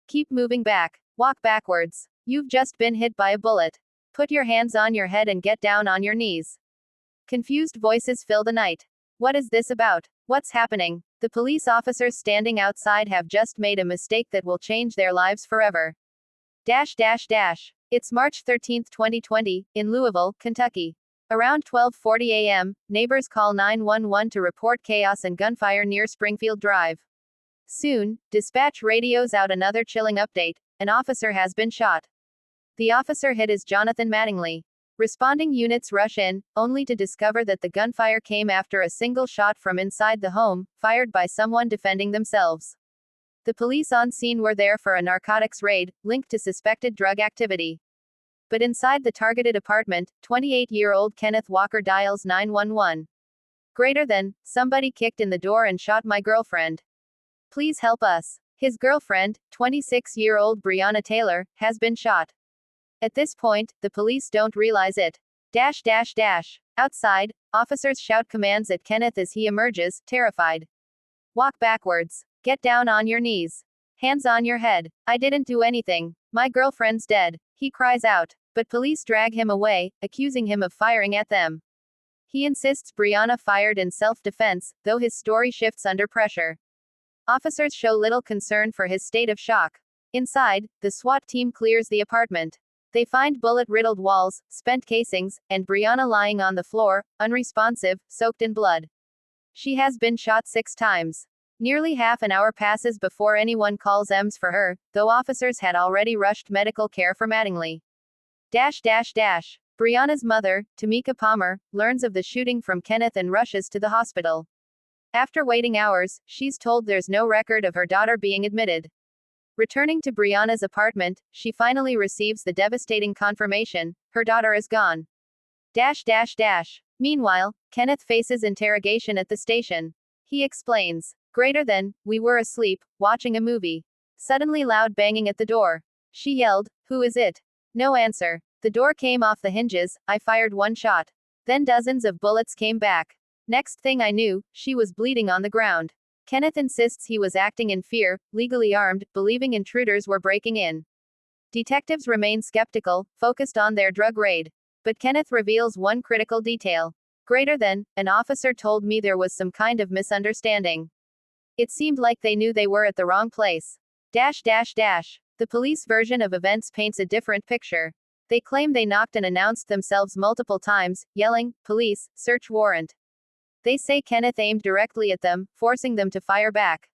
Keep moving back. Walk backwards. You've just been hit by a bullet. Put your hands on your head and get down on your knees. Confused voices fill the night. What is this about? What's happening? The police officers standing outside have just made a mistake that will change their lives forever. It's March 13, 2020, in Louisville, Kentucky. Around 12:40 a.m., neighbors call 911 to report chaos and gunfire near Springfield Drive. Soon, dispatch radios out another chilling update: an officer has been shot. The officer hit is Jonathan Mattingly. Responding units rush in, only to discover that the gunfire came after a single shot from inside the home, fired by someone defending themselves. The police on scene were there for a narcotics raid, linked to suspected drug activity. But inside the targeted apartment, 28-year-old Kenneth Walker dials 911. Greater than, somebody kicked in the door and shot my girlfriend. Please help us. His girlfriend, 26-year-old Breonna Taylor, has been shot. At this point, the police don't realize it. Outside, officers shout commands at Kenneth as he emerges, terrified. Walk backwards. Get down on your knees. Hands on your head. I didn't do anything. My girlfriend's dead. He cries out. But police drag him away, accusing him of firing at them. He insists Breonna fired in self-defense, though his story shifts under pressure. Officers show little concern for his state of shock. Inside, the SWAT team clears the apartment. They find bullet-riddled walls, spent casings, and Breonna lying on the floor, unresponsive, soaked in blood. She has been shot 6 times. Nearly half an hour passes before anyone calls EMS for her, though officers had already rushed medical care for Mattingly. Breonna's mother, Tamika Palmer, learns of the shooting from Kenneth and rushes to the hospital. After waiting hours, she's told there's no record of her daughter being admitted. Returning to Breonna's apartment, she finally receives the devastating confirmation: her daughter is gone. Meanwhile, Kenneth faces interrogation at the station. He explains. Greater than, we were asleep, watching a movie. Suddenly loud banging at the door. She yelled, "Who is it?" No answer. The door came off the hinges, I fired 1 shot. Then dozens of bullets came back. Next thing I knew, she was bleeding on the ground. Kenneth insists he was acting in fear, legally armed, believing intruders were breaking in. Detectives remain skeptical, focused on their drug raid. But Kenneth reveals one critical detail. Greater than, an officer told me there was some kind of misunderstanding. It seemed like they knew they were at the wrong place. The police version of events paints a different picture. They claim they knocked and announced themselves multiple times, yelling, "Police, search warrant." They say Kenneth aimed directly at them, forcing them to fire back.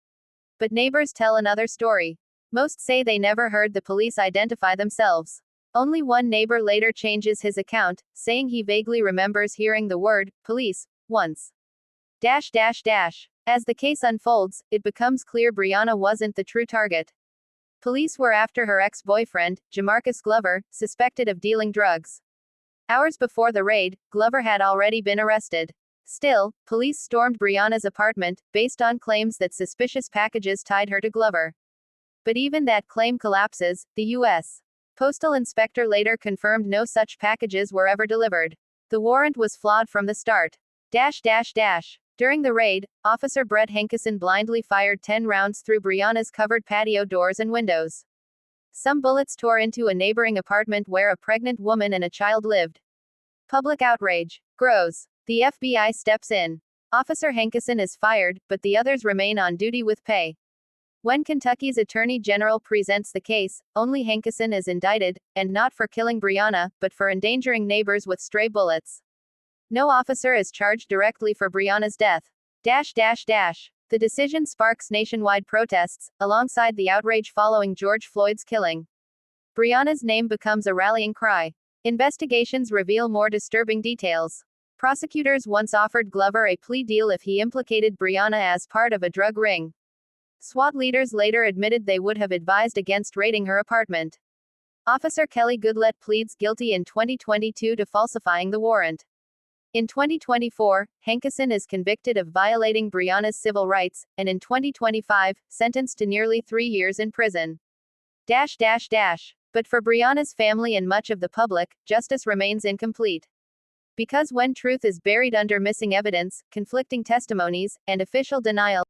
But neighbors tell another story. Most say they never heard the police identify themselves. Only one neighbor later changes his account, saying he vaguely remembers hearing the word, "police," once. As the case unfolds, it becomes clear Breonna wasn't the true target. Police were after her ex-boyfriend, Jamarcus Glover, suspected of dealing drugs. Hours before the raid, Glover had already been arrested. Still, police stormed Breonna's apartment, based on claims that suspicious packages tied her to Glover. But even that claim collapses. The U.S. Postal Inspector later confirmed no such packages were ever delivered. The warrant was flawed from the start. During the raid, Officer Brett Hankison blindly fired 10 rounds through Breonna's covered patio doors and windows. Some bullets tore into a neighboring apartment where a pregnant woman and a child lived. Public outrage grows. The FBI steps in. Officer Hankison is fired, but the others remain on duty with pay. When Kentucky's Attorney General presents the case, only Hankison is indicted, and not for killing Breonna, but for endangering neighbors with stray bullets. No officer is charged directly for Breonna's death. The decision sparks nationwide protests, alongside the outrage following George Floyd's killing. Breonna's name becomes a rallying cry. Investigations reveal more disturbing details. Prosecutors once offered Glover a plea deal if he implicated Breonna as part of a drug ring. SWAT leaders later admitted they would have advised against raiding her apartment. Officer Kelly Goodlett pleads guilty in 2022 to falsifying the warrant. In 2024, Hankison is convicted of violating Breonna's civil rights, and in 2025, sentenced to nearly 3 years in prison. But for Breonna's family and much of the public, justice remains incomplete. Because when truth is buried under missing evidence, conflicting testimonies, and official denial,